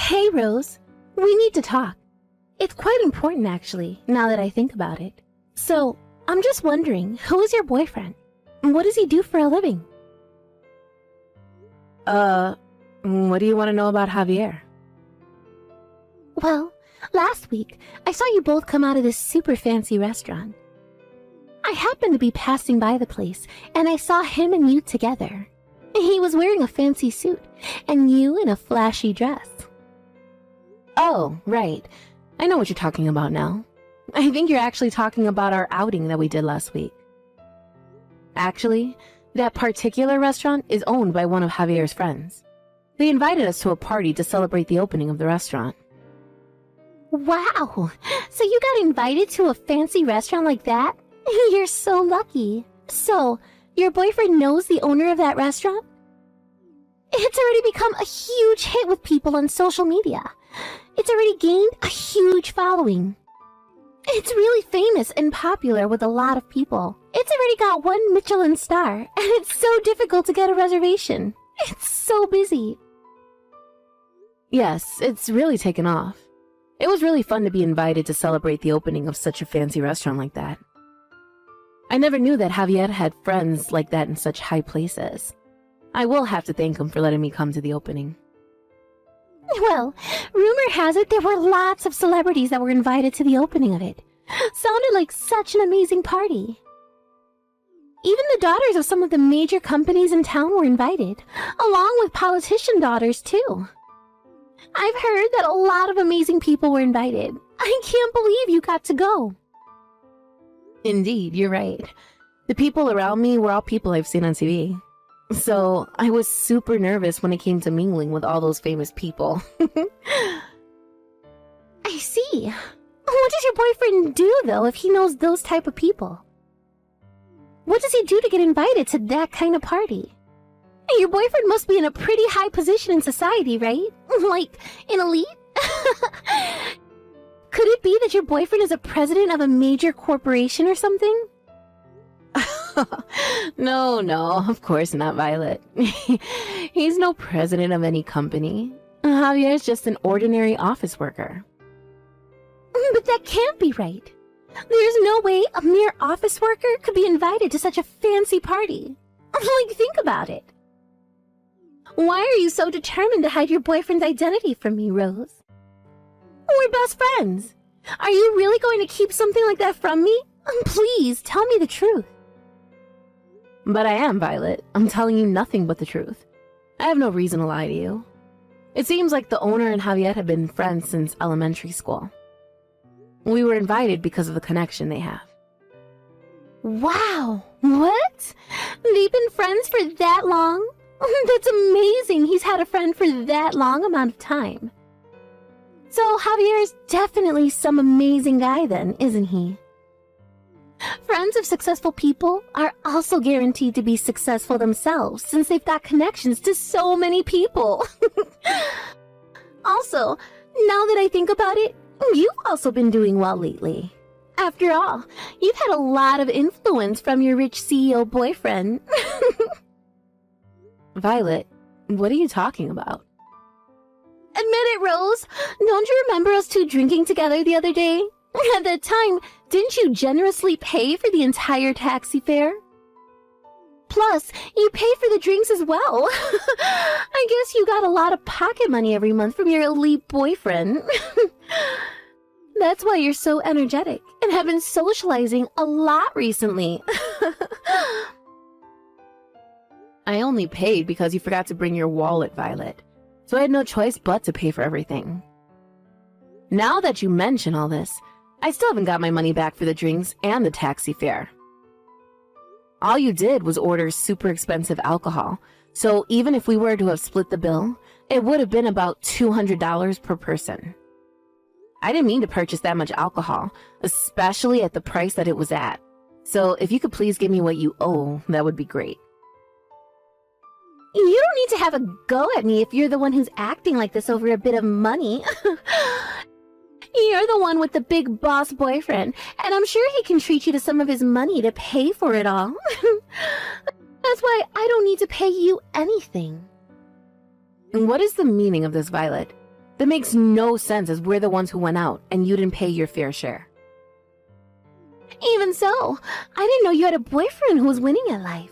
Hey, Rose. We need to talk. It's quite important, actually, now that I think about it. So, I'm just wondering, who is your boyfriend? What does he do for a living? What do you want to know about Javier? Well, last week, I saw you both come out of this super fancy restaurant. I happened to be passing by the place, and I saw him and you together. He was wearing a fancy suit, and you in a flashy dress. Oh, right. I know what you're talking about now. I think you're actually talking about our outing that we did last week. Actually, that particular restaurant is owned by one of Javier's friends. They invited us to a party to celebrate the opening of the restaurant. Wow! So you got invited to a fancy restaurant like that? You're so lucky. So, your boyfriend knows the owner of that restaurant? It's already become a huge hit with people on social media. It's already gained a huge following. It's really famous and popular with a lot of people. It's already got 1 Michelin star, and it's so difficult to get a reservation. It's so busy. Yes, it's really taken off. It was really fun to be invited to celebrate the opening of such a fancy restaurant like that. I never knew that Javier had friends like that in such high places. I will have to thank him for letting me come to the opening. Well, rumor has it there were lots of celebrities that were invited to the opening of it. Sounded like such an amazing party. Even the daughters of some of the major companies in town were invited, along with politician daughters too. I've heard that a lot of amazing people were invited. I can't believe you got to go. Indeed, you're right. The people around me were all people I've seen on TV. So I was super nervous when it came to mingling with all those famous people. I see. What does your boyfriend do, though, if he knows those type of people? What does he do to get invited to that kind of party? Your boyfriend must be in a pretty high position in society, right? Like, an elite? Could it be that your boyfriend is a president of a major corporation or something? No, of course not, Violet. He's no president of any company. Javier's just an ordinary office worker. But that can't be right. There's no way a mere office worker could be invited to such a fancy party. Like, think about it. Why are you so determined to hide your boyfriend's identity from me, Rose? We're best friends. Are you really going to keep something like that from me? Please, tell me the truth. But I am, Violet. I'm telling you nothing but the truth. I have no reason to lie to you. It seems like the owner and Javier have been friends since elementary school. We were invited because of the connection they have. Wow! What? They've been friends for that long? That's amazing he's had a friend for that long amount of time. So Javier's definitely some amazing guy then, isn't he? Friends of successful people are also guaranteed to be successful themselves since they've got connections to so many people. Also, now that I think about it, you've also been doing well lately. After all, you've had a lot of influence from your rich CEO boyfriend. Violet, what are you talking about? Admit it, Rose. Don't you remember us two drinking together the other day? At that time, didn't you generously pay for the entire taxi fare? Plus, you paid for the drinks as well. I guess you got a lot of pocket money every month from your elite boyfriend. That's why you're so energetic and have been socializing a lot recently. I only paid because you forgot to bring your wallet, Violet. So I had no choice but to pay for everything. Now that you mention all this, I still haven't got my money back for the drinks and the taxi fare. All you did was order super expensive alcohol, so even if we were to have split the bill, it would have been about $200 per person. I didn't mean to purchase that much alcohol, especially at the price that it was at. So if you could please give me what you owe, that would be great. You don't need to have a go at me if you're the one who's acting like this over a bit of money. You're the one with the big boss boyfriend, and I'm sure he can treat you to some of his money to pay for it all. That's why I don't need to pay you anything. And what is the meaning of this, Violet? That makes no sense as we're the ones who went out and you didn't pay your fair share. Even so, I didn't know you had a boyfriend who was winning at life.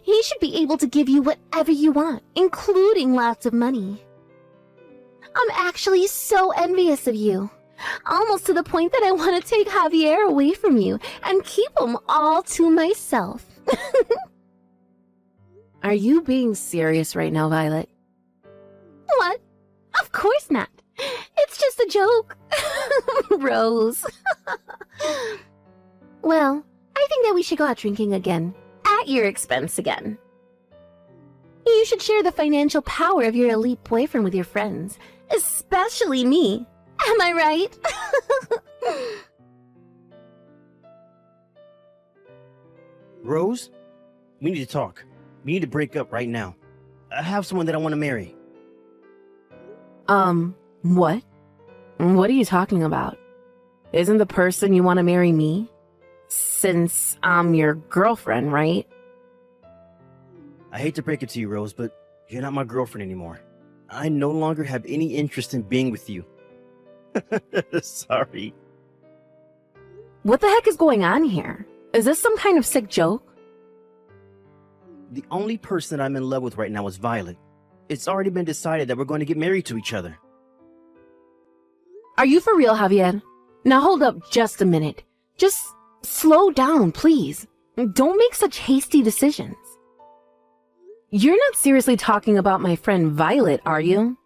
He should be able to give you whatever you want, including lots of money. I'm actually so envious of you. Almost to the point that I want to take Javier away from you and keep him all to myself. Are you being serious right now, Violet? What? Of course not. It's just a joke. Rose. Well, I think that we should go out drinking again. At your expense again. You should share the financial power of your elite boyfriend with your friends. Especially me. Am I right? Rose, we need to talk. We need to break up right now. I have someone that I want to marry. What? What are you talking about? Isn't the person you want to marry me? Since I'm your girlfriend, right? I hate to break it to you, Rose, but you're not my girlfriend anymore. I no longer have any interest in being with you. Sorry. What the heck is going on here? Is this some kind of sick joke? The only person I'm in love with right now is Violet. It's already been decided that we're going to get married to each other. Are you for real, Javier? Now hold up just a minute. Just slow down, please. Don't make such hasty decisions. You're not seriously talking about my friend Violet, are you?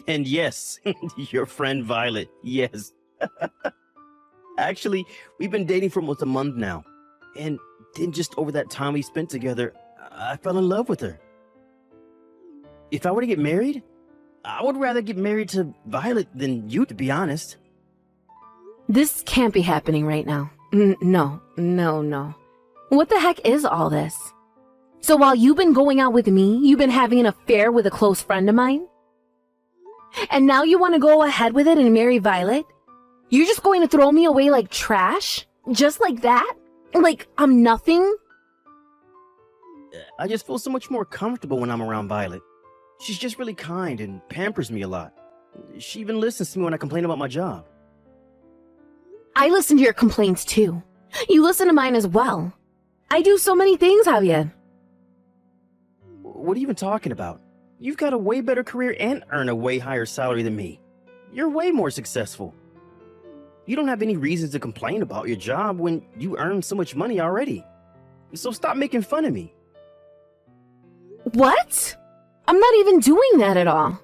And yes, your friend Violet, yes. Actually, we've been dating for almost a month now. And then just over that time we spent together, I fell in love with her. If I were to get married, I would rather get married to Violet than you, to be honest. This can't be happening right now. No. What the heck is all this? So while you've been going out with me, you've been having an affair with a close friend of mine? And now you want to go ahead with it and marry Violet? You're just going to throw me away like trash? Just like that? Like I'm nothing? I just feel so much more comfortable when I'm around Violet. She's just really kind and pampers me a lot. She even listens to me when I complain about my job. I listen to your complaints too. You listen to mine as well. I do so many things, Javier. What are you even talking about? You've got a way better career and earn a way higher salary than me. You're way more successful. You don't have any reasons to complain about your job when you earn so much money already. So stop making fun of me. What? I'm not even doing that at all.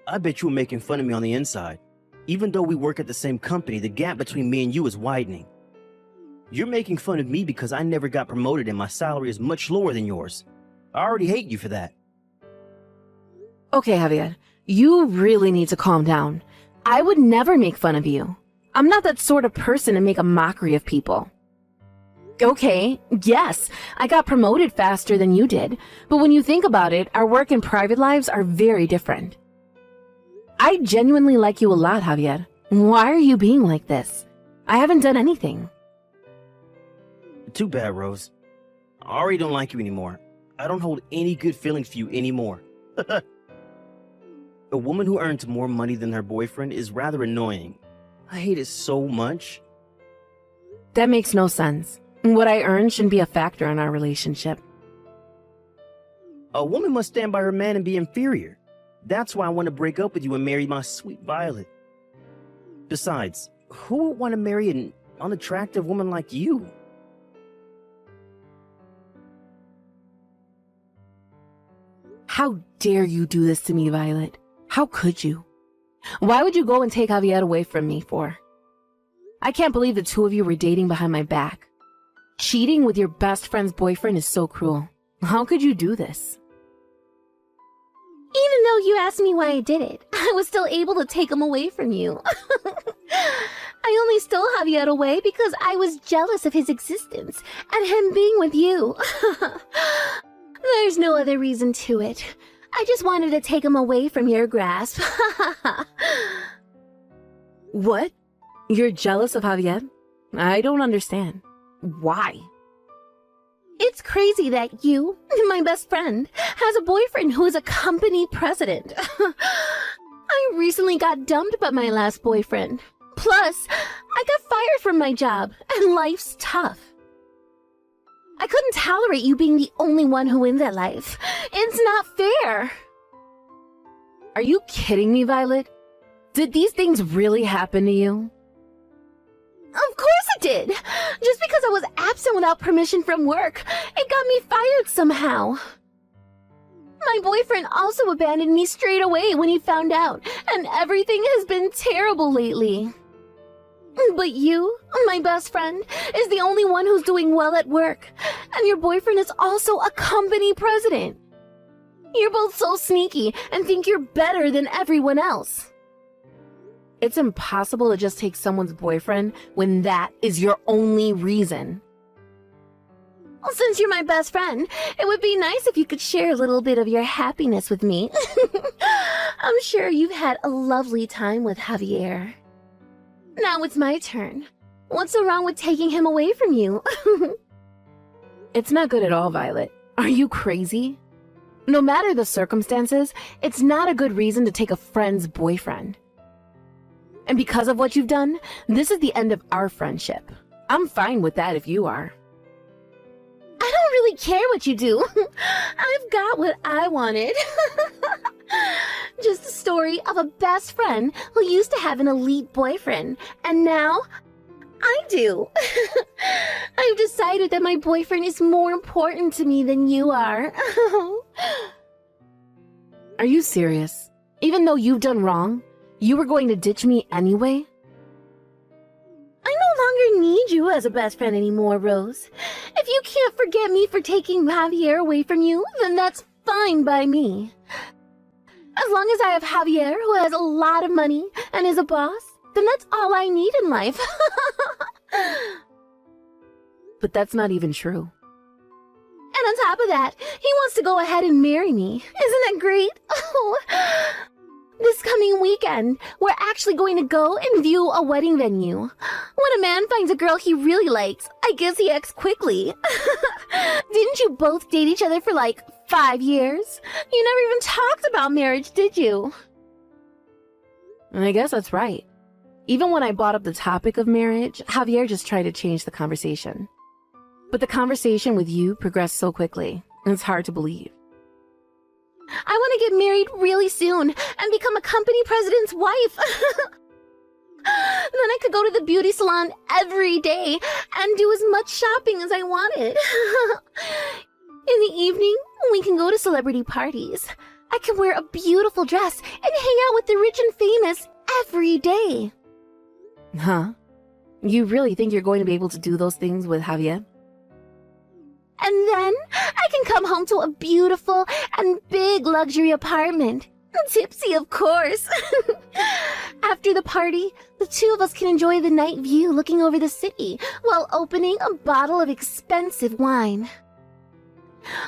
I bet you were making fun of me on the inside. Even though we work at the same company, the gap between me and you is widening. You're making fun of me because I never got promoted and my salary is much lower than yours. I already hate you for that. Okay, Javier, you really need to calm down. I would never make fun of you. I'm not that sort of person to make a mockery of people. Okay, yes, I got promoted faster than you did, but when you think about it, our work and private lives are very different. I genuinely like you a lot, Javier. Why are you being like this? I haven't done anything. Too bad, Rose. I already don't like you anymore. I don't hold any good feelings for you anymore. A woman who earns more money than her boyfriend is rather annoying. I hate it so much. That makes no sense. What I earn shouldn't be a factor in our relationship. A woman must stand by her man and be inferior. That's why I want to break up with you and marry my sweet Violet. Besides, who would want to marry an unattractive woman like you? How dare you do this to me, Violet? How could you? Why would you go and take Javier away from me for? I can't believe the two of you were dating behind my back. Cheating with your best friend's boyfriend is so cruel. How could you do this? Even though you asked me why I did it, I was still able to take him away from you. I only stole Javier away because I was jealous of his existence and him being with you. There's no other reason to it. I just wanted to take him away from your grasp. What? You're jealous of Javier? I don't understand. Why? It's crazy that you, my best friend, has a boyfriend who is a company president. I recently got dumped by my last boyfriend. Plus, I got fired from my job, and life's tough. I couldn't tolerate you being the only one who wins at life. It's not fair. Are you kidding me, Violet? Did these things really happen to you? Of course it did. Just because I was absent without permission from work, it got me fired somehow. My boyfriend also abandoned me straight away when he found out, and everything has been terrible lately. But you, my best friend, is the only one who's doing well at work, and your boyfriend is also a company president. You're both so sneaky and think you're better than everyone else. It's impossible to just take someone's boyfriend when that is your only reason. Well, since you're my best friend, it would be nice if you could share a little bit of your happiness with me. I'm sure you've had a lovely time with Javier. Now it's my turn. What's so wrong with taking him away from you? It's not good at all, Violet. Are you crazy? No matter the circumstances, it's not a good reason to take a friend's boyfriend. And because of what you've done, this is the end of our friendship. I'm fine with that if you are. I don't really care what you do. I've got what I wanted. Just a story of a best friend who used to have an elite boyfriend, and now I do. I've decided that my boyfriend is more important to me than you are. Are you serious? Even though you've done wrong, you were going to ditch me anyway? I no longer need you as a best friend anymore, Rose. If you can't forget me for taking Javier away from you, then that's fine by me. As long as I have Javier, who has a lot of money and is a boss, then that's all I need in life. But that's not even true. And on top of that, he wants to go ahead and marry me. Isn't that great? Oh. This coming weekend, we're actually going to go and view a wedding venue. When a man finds a girl he really likes, I guess he acts quickly. Didn't you both date each other for like 5 years? You never even talked about marriage, did you? I guess that's right. Even when I brought up the topic of marriage, Javier just tried to change the conversation. But the conversation with you progressed so quickly, it's hard to believe. I want to get married really soon and become a company president's wife. Then I could go to the beauty salon every day and do as much shopping as I wanted. In the evening, we can go to celebrity parties. I can wear a beautiful dress and hang out with the rich and famous every day. Huh? You really think you're going to be able to do those things with Javier? And then I can come home to a beautiful and big luxury apartment. Tipsy, of course. After the party, the two of us can enjoy the night view looking over the city while opening a bottle of expensive wine.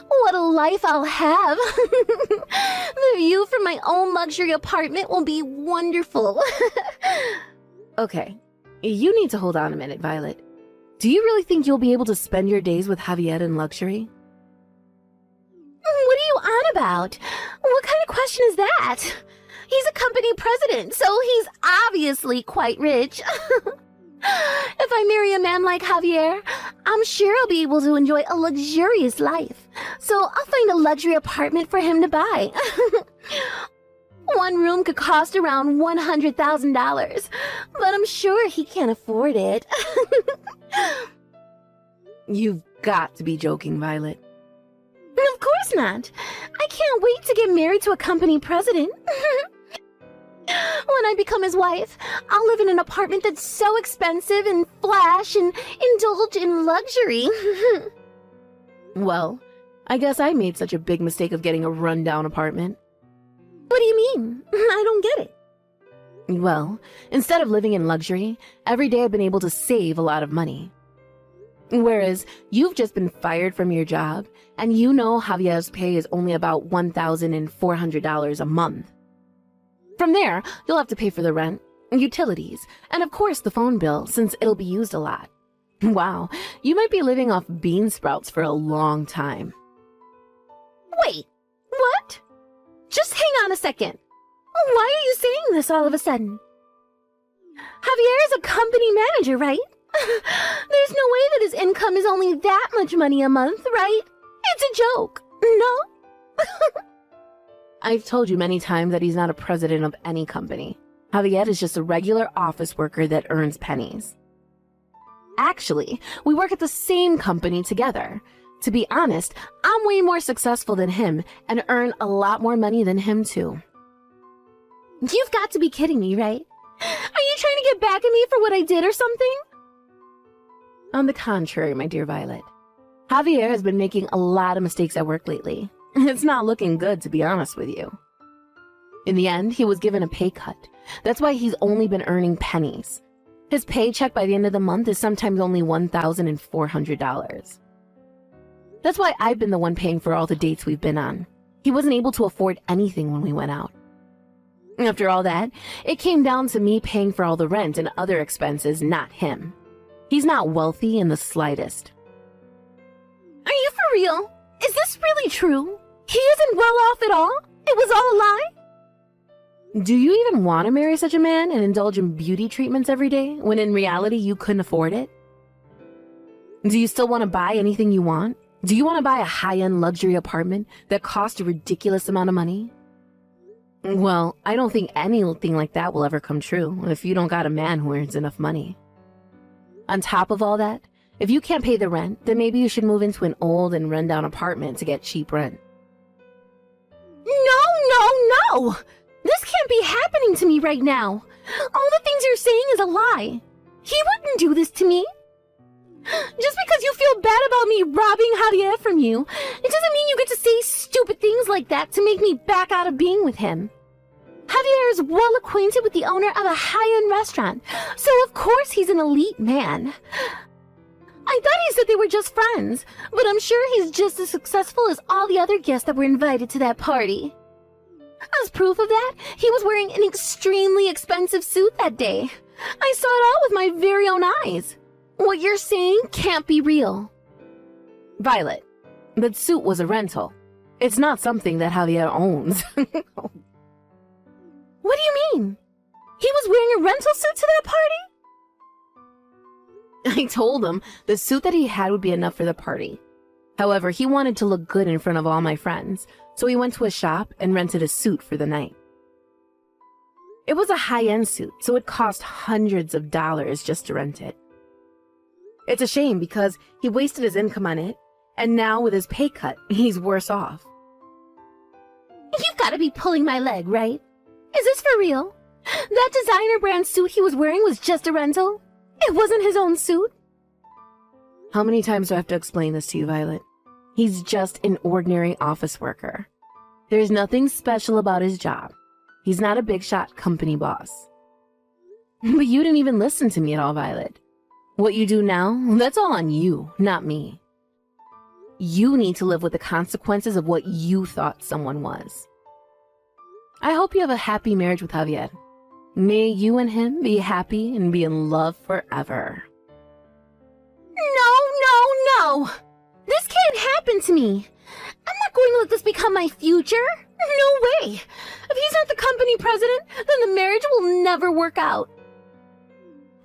What a life I'll have. The view from my own luxury apartment will be wonderful. Okay, you need to hold on a minute, Violet. Do you really think you'll be able to spend your days with Javier in luxury? What are you on about? What kind of question is that? He's a company president, so he's obviously quite rich. If I marry a man like Javier, I'm sure I'll be able to enjoy a luxurious life. So I'll find a luxury apartment for him to buy. One room could cost around $100,000, but I'm sure he can't afford it. You've got to be joking, Violet. Of course not. I can't wait to get married to a company president. When I become his wife, I'll live in an apartment that's so expensive and flash and indulge in luxury. Well, I guess I made such a big mistake of getting a rundown apartment. What do you mean? I don't get it. Well, instead of living in luxury, every day I've been able to save a lot of money. Whereas you've just been fired from your job, and you know Javier's pay is only about $1,400 a month. From there, you'll have to pay for the rent, utilities, and of course the phone bill, since it'll be used a lot. Wow, you might be living off bean sprouts for a long time. Wait, what? Just hang on a second. Why are you saying this all of a sudden? Javier is a company manager, right? There's no way that his income is only that much money a month, right? It's a joke, no? I've told you many times that he's not a president of any company. Javier is just a regular office worker that earns pennies. Actually, we work at the same company together. To be honest, I'm way more successful than him and earn a lot more money than him too. You've got to be kidding me, right? Are you trying to get back at me for what I did or something? On the contrary, my dear Violet. Javier has been making a lot of mistakes at work lately. It's not looking good, to be honest with you. In the end, he was given a pay cut. That's why he's only been earning pennies. His paycheck by the end of the month is sometimes only $1,400. That's why I've been the one paying for all the dates we've been on. He wasn't able to afford anything when we went out. After all that, it came down to me paying for all the rent and other expenses, not him. He's not wealthy in the slightest. Are you for real? Is this really true? He isn't well off at all? It was all a lie? Do you even want to marry such a man and indulge in beauty treatments every day, when in reality you couldn't afford it? Do you still want to buy anything you want? Do you want to buy a high-end luxury apartment that costs a ridiculous amount of money? Well, I don't think anything like that will ever come true if you don't got a man who earns enough money. On top of all that, if you can't pay the rent, then maybe you should move into an old and run-down apartment to get cheap rent. No! This can't be happening to me right now. All the things you're saying is a lie. He wouldn't do this to me. Just because you feel bad about me robbing Javier from you, it doesn't mean you get to say stupid things like that to make me back out of being with him. Javier is well acquainted with the owner of a high-end restaurant, so of course he's an elite man. I thought he said they were just friends, but I'm sure he's just as successful as all the other guests that were invited to that party. As proof of that, he was wearing an extremely expensive suit that day. I saw it all with my very own eyes. What you're saying can't be real. Violet, that suit was a rental. It's not something that Javier owns. What do you mean? He was wearing a rental suit to that party? I told him the suit that he had would be enough for the party. However, he wanted to look good in front of all my friends, so he went to a shop and rented a suit for the night. It was a high-end suit, so it cost hundreds of dollars just to rent it. It's a shame because he wasted his income on it, and now with his pay cut, he's worse off. You've got to be pulling my leg, right? Is this for real? That designer brand suit he was wearing was just a rental? It wasn't his own suit? How many times do I have to explain this to you, Violet? He's just an ordinary office worker. There's nothing special about his job. He's not a big-shot company boss. But you didn't even listen to me at all, Violet. What you do now, that's all on you, not me. You need to live with the consequences of what you thought someone was. I hope you have a happy marriage with Javier. May you and him be happy and be in love forever. No! This can't happen to me. I'm not going to let this become my future. No way. If he's not the company president, then the marriage will never work out.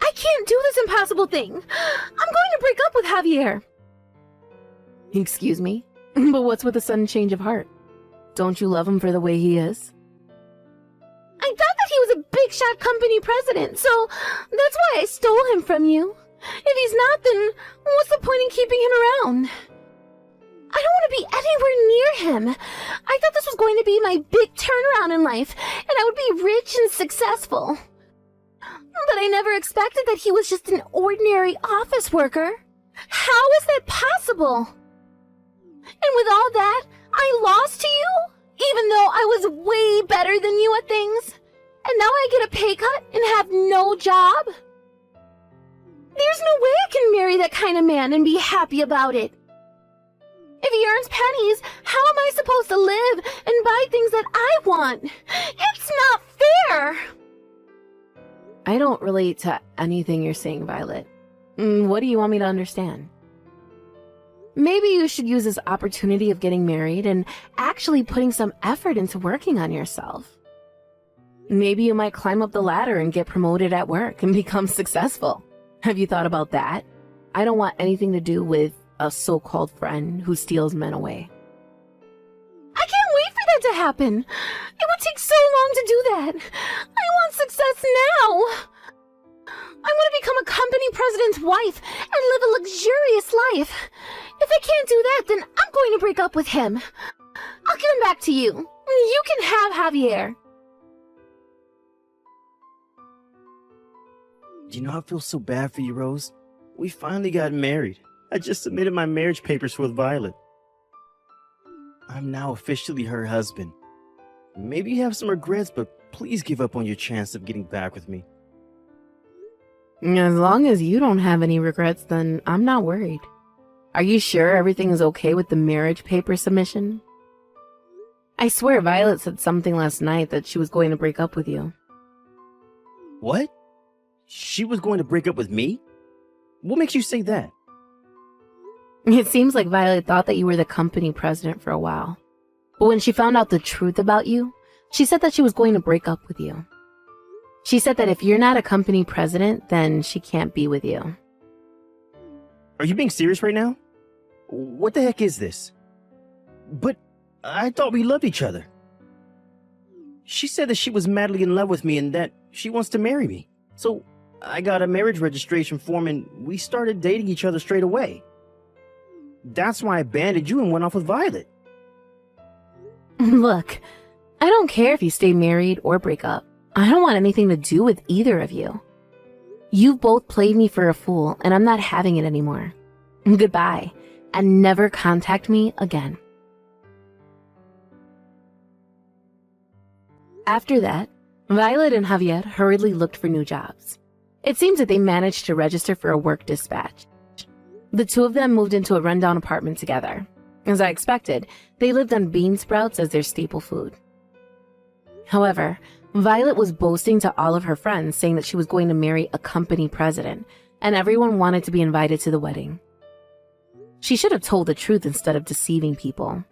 I can't do this impossible thing. I'm going to break up with Javier. Excuse me? But what's with the sudden change of heart? Don't you love him for the way he is? I thought that he was a big-shot company president, so that's why I stole him from you. If he's not, then what's the point in keeping him around? I don't want to be anywhere near him. I thought this was going to be my big turnaround in life, and I would be rich and successful. But I never expected that he was just an ordinary office worker. How is that possible? And with all that, I lost to you, even though I was way better than you at things. And now I get a pay cut and have no job? There's no way I can marry that kind of man and be happy about it. If he earns pennies, how am I supposed to live and buy things that I want? It's not fair! I don't relate to anything you're saying, Violet. What do you want me to understand? Maybe you should use this opportunity of getting married and actually putting some effort into working on yourself. Maybe you might climb up the ladder and get promoted at work and become successful. Have you thought about that? I don't want anything to do with a so-called friend who steals men away. I can't wait for that to happen. It would take so long to do that. I want success now. I want to become a company president's wife and live a luxurious life. If I can't do that, then I'm going to break up with him. I'll give him back to you. You can have Javier. You know, I feel so bad for you, Rose. We finally got married. I just submitted my marriage papers with Violet. I'm now officially her husband. Maybe you have some regrets, but please give up on your chance of getting back with me. As long as you don't have any regrets, then I'm not worried. Are you sure everything is okay with the marriage paper submission? I swear Violet said something last night that she was going to break up with you. What? She was going to break up with me? What makes you say that? It seems like Violet thought that you were the company president for a while. But when she found out the truth about you, she said that she was going to break up with you. She said that if you're not a company president, then she can't be with you. Are you being serious right now? What the heck is this? But I thought we loved each other. She said that she was madly in love with me and that she wants to marry me. So I got a marriage registration form and we started dating each other straight away. That's why I abandoned you and went off with Violet. Look, I don't care if you stay married or break up. I don't want anything to do with either of you. You've both played me for a fool, and I'm not having it anymore. Goodbye, and never contact me again. After that, Violet and Javier hurriedly looked for new jobs. It seems that they managed to register for a work dispatch. The two of them moved into a rundown apartment together. As I expected, they lived on bean sprouts as their staple food. However, Violet was boasting to all of her friends, saying that she was going to marry a company president, and everyone wanted to be invited to the wedding. She should have told the truth instead of deceiving people.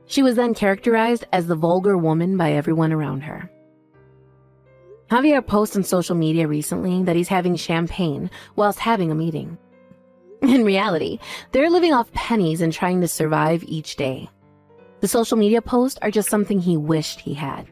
She was then characterized as the vulgar woman by everyone around her. Javier posted on social media recently that he's having champagne whilst having a meeting. In reality, they're living off pennies and trying to survive each day. The social media posts are just something he wished he had.